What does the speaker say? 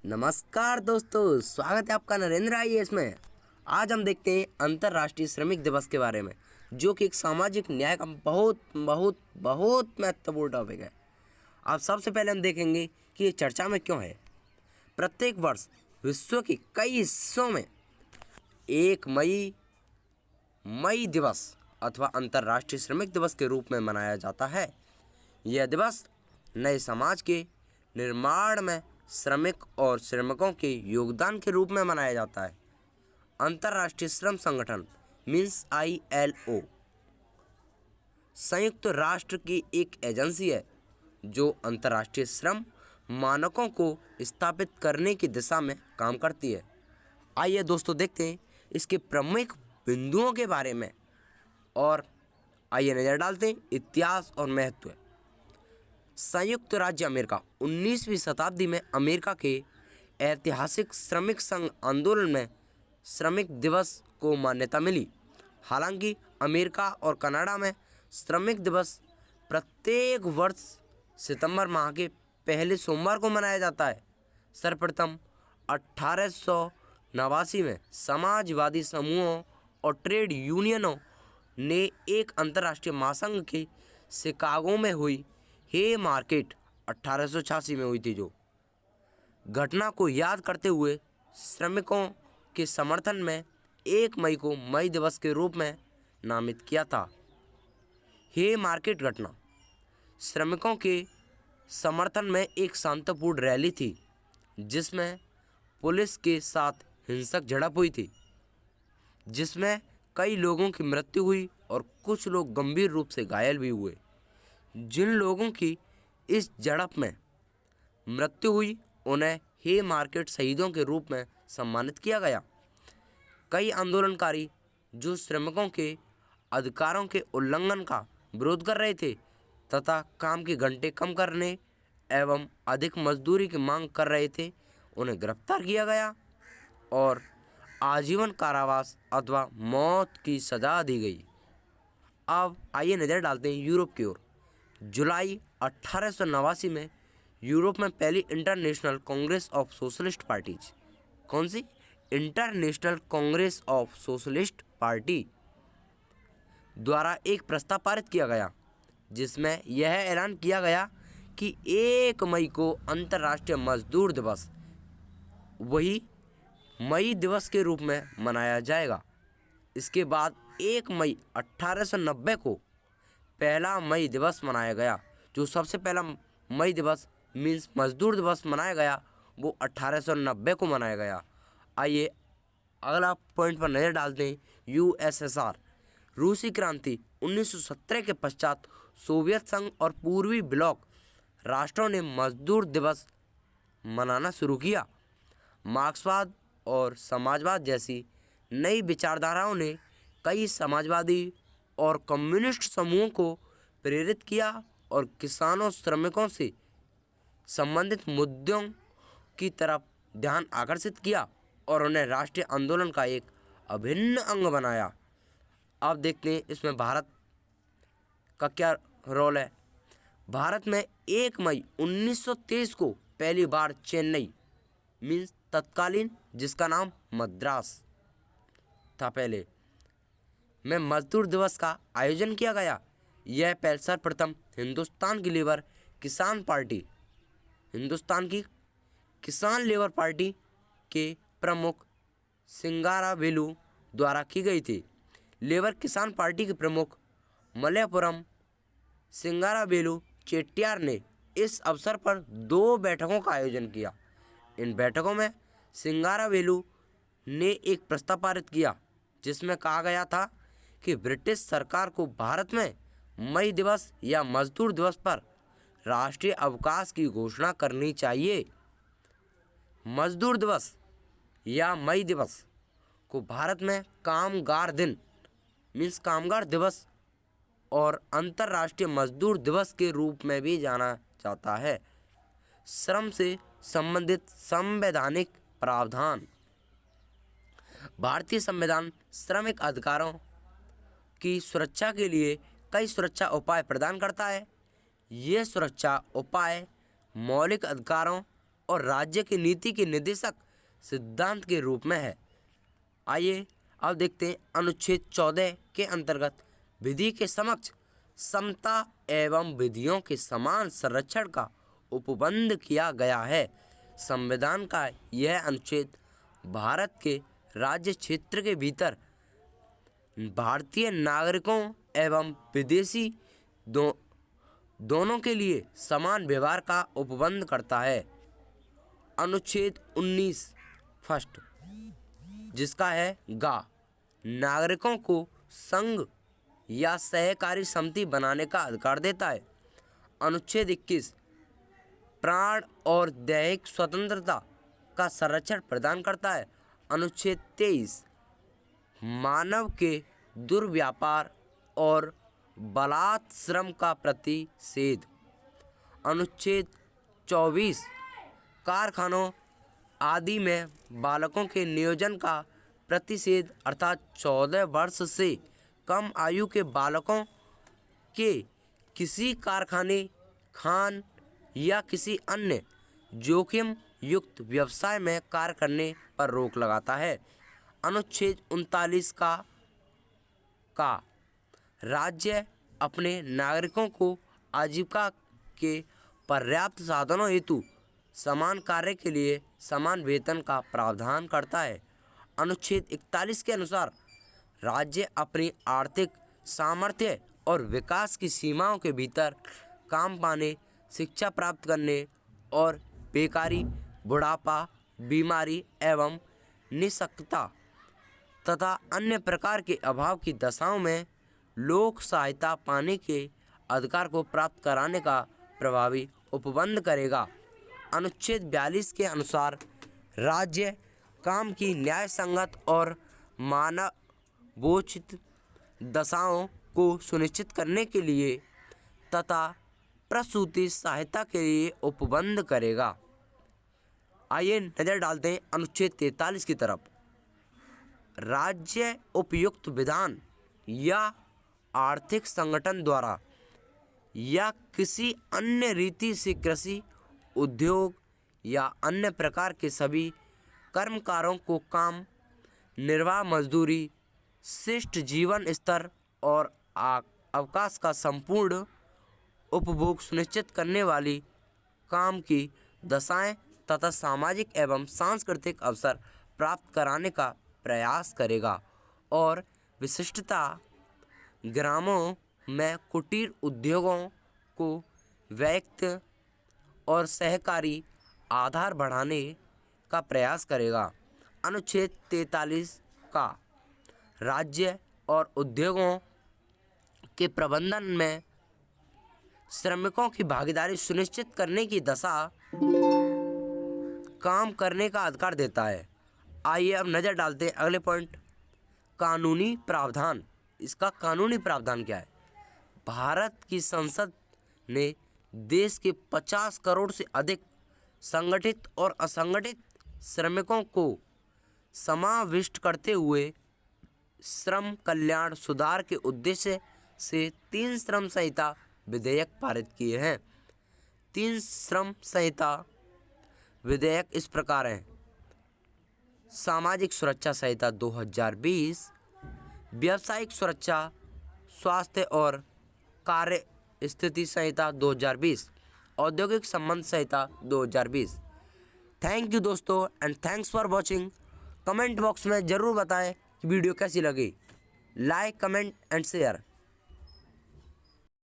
नमस्कार दोस्तों, स्वागत है आपका नरेंद्र आईएएस में। आज हम देखते हैं अंतर्राष्ट्रीय श्रमिक दिवस के बारे में, जो कि एक सामाजिक न्याय का बहुत बहुत बहुत महत्वपूर्ण टॉपिक है। अब सबसे पहले हम देखेंगे कि ये चर्चा में क्यों है। प्रत्येक वर्ष विश्व के कई हिस्सों में 1 मई दिवस अथवा अंतर्राष्ट्रीय श्रमिक दिवस के रूप में मनाया जाता है। यह दिवस नए समाज के निर्माण में श्रमिक और श्रमिकों के योगदान के रूप में मनाया जाता है। अंतर्राष्ट्रीय श्रम संगठन मीन्स ILO संयुक्त राष्ट्र की एक एजेंसी है जो अंतर्राष्ट्रीय श्रम मानकों को स्थापित करने की दिशा में काम करती है। आइए दोस्तों देखते हैं इसके प्रमुख बिंदुओं के बारे में और आइए नज़र डालते हैं इतिहास और महत्व। संयुक्त राज्य अमेरिका 19वीं शताब्दी में अमेरिका के ऐतिहासिक श्रमिक संघ आंदोलन में श्रमिक दिवस को मान्यता मिली। हालांकि अमेरिका और कनाडा में श्रमिक दिवस प्रत्येक वर्ष सितंबर माह के पहले सोमवार को मनाया जाता है। सर्वप्रथम 1889 में समाजवादी समूहों और ट्रेड यूनियनों ने एक अंतर्राष्ट्रीय महासंघ के शिकागो में हुई हे मार्केट 1886 में हुई थी, जो घटना को याद करते हुए श्रमिकों के समर्थन में 1 मई को मई दिवस के रूप में नामित किया था। हे मार्केट घटना श्रमिकों के समर्थन में एक शांतिपूर्ण रैली थी, जिसमें पुलिस के साथ हिंसक झड़प हुई थी, जिसमें कई लोगों की मृत्यु हुई और कुछ लोग गंभीर रूप से घायल भी हुए। जिन लोगों की इस झड़प में मृत्यु हुई उन्हें हे मार्केट शहीदों के रूप में सम्मानित किया गया। कई आंदोलनकारी जो श्रमिकों के अधिकारों के उल्लंघन का विरोध कर रहे थे तथा काम के घंटे कम करने एवं अधिक मजदूरी की मांग कर रहे थे, उन्हें गिरफ्तार किया गया और आजीवन कारावास अथवा मौत की सजा दी गई। अब आइए नज़र डालते हैं यूरोप की ओर। जुलाई 1889 में यूरोप में पहली international congress of socialist parties, कौन सी? International congress of socialist party द्वारा एक प्रस्ताव पारित किया गया, जिसमें यह ऐलान किया गया कि 1 मई को अंतर्राष्ट्रीय मजदूर दिवस वही मई दिवस के रूप में मनाया जाएगा। इसके बाद 1 मई 1890 को पहला मई दिवस मनाया गया। जो सबसे पहला मई दिवस मीन्स मजदूर दिवस मनाया गया वो 1890 को मनाया गया। आइए अगला पॉइंट पर नज़र डालते हैं। USSR रूसी क्रांति 1917 के पश्चात सोवियत संघ और पूर्वी ब्लॉक राष्ट्रों ने मजदूर दिवस मनाना शुरू किया। मार्क्सवाद और समाजवाद जैसी नई विचारधाराओं ने कई समाजवादी और कम्युनिस्ट समूहों को प्रेरित किया और किसानों श्रमिकों से संबंधित मुद्दों की तरफ ध्यान आकर्षित किया और उन्हें राष्ट्रीय आंदोलन का एक अभिन्न अंग बनाया। अब देखते हैं इसमें भारत का क्या रोल है। भारत में 1 मई 1923 को पहली बार चेन्नई मीन्स तत्कालीन जिसका नाम मद्रास था पहले में मजदूर दिवस का आयोजन किया गया। यह पहल सर्वप्रथम हिंदुस्तान की किसान लेबर पार्टी के प्रमुख सिंगारावेलु द्वारा की गई थी। लेबर किसान पार्टी के प्रमुख मलयपुरम सिंगारावेलु चेट्टियार ने इस अवसर पर 2 बैठकों का आयोजन किया। इन बैठकों में सिंगारावेलु ने एक प्रस्ताव पारित किया, जिसमें कहा गया था कि ब्रिटिश सरकार को भारत में मई दिवस या मजदूर दिवस पर राष्ट्रीय अवकाश की घोषणा करनी चाहिए। मजदूर दिवस या मई दिवस को भारत में कामगार दिन मीन्स कामगार दिवस और अंतर्राष्ट्रीय मजदूर दिवस के रूप में भी जाना जाता है। श्रम से संबंधित संवैधानिक प्रावधान। भारतीय संविधान श्रमिक अधिकारों की सुरक्षा के लिए कई सुरक्षा उपाय प्रदान करता है। ये सुरक्षा उपाय मौलिक अधिकारों और राज्य की नीति के निर्देशक सिद्धांत के रूप में है। आइए अब देखते हैं अनुच्छेद 14 के अंतर्गत विधि के समक्ष समता एवं विधियों के समान संरक्षण का उपबंध किया गया है। संविधान का यह अनुच्छेद भारत के राज्य क्षेत्र के भीतर भारतीय नागरिकों एवं विदेशी दोनों के लिए समान व्यवहार का उपबंध करता है। अनुच्छेद 19 फर्स्ट, जिसका है गा, नागरिकों को संघ या सहकारी समिति बनाने का अधिकार देता है। अनुच्छेद 21 प्राण और दैहिक स्वतंत्रता का संरक्षण प्रदान करता है। अनुच्छेद 23 मानव के दुर्व्यापार और बलात् श्रम का प्रतिषेध। अनुच्छेद 24 कारखानों आदि में बालकों के नियोजन का प्रतिषेध, अर्थात 14 वर्ष से कम आयु के बालकों के किसी कारखाने, खान या किसी अन्य जोखिम युक्त व्यवसाय में कार्य करने पर रोक लगाता है। अनुच्छेद 39 का राज्य अपने नागरिकों को आजीविका के पर्याप्त साधनों हेतु समान कार्य के लिए समान वेतन का प्रावधान करता है। अनुच्छेद 41 के अनुसार राज्य अपनी आर्थिक सामर्थ्य और विकास की सीमाओं के भीतर काम पाने, शिक्षा प्राप्त करने और बेकारी, बुढ़ापा, बीमारी एवं निःशक्तता तथा अन्य प्रकार के अभाव की दशाओं में लोक सहायता पाने के अधिकार को प्राप्त कराने का प्रभावी उपबंध करेगा। अनुच्छेद 42 के अनुसार राज्य काम की न्याय संगत और मानवोचित दशाओं को सुनिश्चित करने के लिए तथा प्रसूति सहायता के लिए उपबंध करेगा। आइए नज़र डालते हैं अनुच्छेद 43 की तरफ। राज्य उपयुक्त विधान या आर्थिक संगठन द्वारा या किसी अन्य रीति से कृषि, उद्योग या अन्य प्रकार के सभी कर्मकारों को काम, निर्वाह मजदूरी, शिष्ट जीवन स्तर और अवकाश का संपूर्ण उपभोग सुनिश्चित करने वाली काम की दशाएं तथा सामाजिक एवं सांस्कृतिक अवसर प्राप्त कराने का प्रयास करेगा और विशिष्टता ग्रामों में कुटीर उद्योगों को व्यक्त और सहकारी आधार बढ़ाने का प्रयास करेगा। अनुच्छेद 43 का राज्य और उद्योगों के प्रबंधन में श्रमिकों की भागीदारी सुनिश्चित करने की दशा काम करने का अधिकार देता है। आइए अब नज़र डालते हैं अगले पॉइंट, कानूनी प्रावधान। इसका कानूनी प्रावधान क्या है? भारत की संसद ने देश के 50 करोड़ से अधिक संगठित और असंगठित श्रमिकों को समाविष्ट करते हुए श्रम कल्याण सुधार के उद्देश्य से 3 श्रम संहिता विधेयक पारित किए हैं। 3 श्रम संहिता विधेयक इस प्रकार हैं: सामाजिक सुरक्षा संहिता 2020, व्यावसायिक सुरक्षा, स्वास्थ्य और कार्य स्थिति संहिता 2020, औद्योगिक संबंध संहिता 2020। थैंक यू दोस्तों and thanks for watching. Comment box में ज़रूर बताएं कि वीडियो कैसी लगी। Like, comment and share.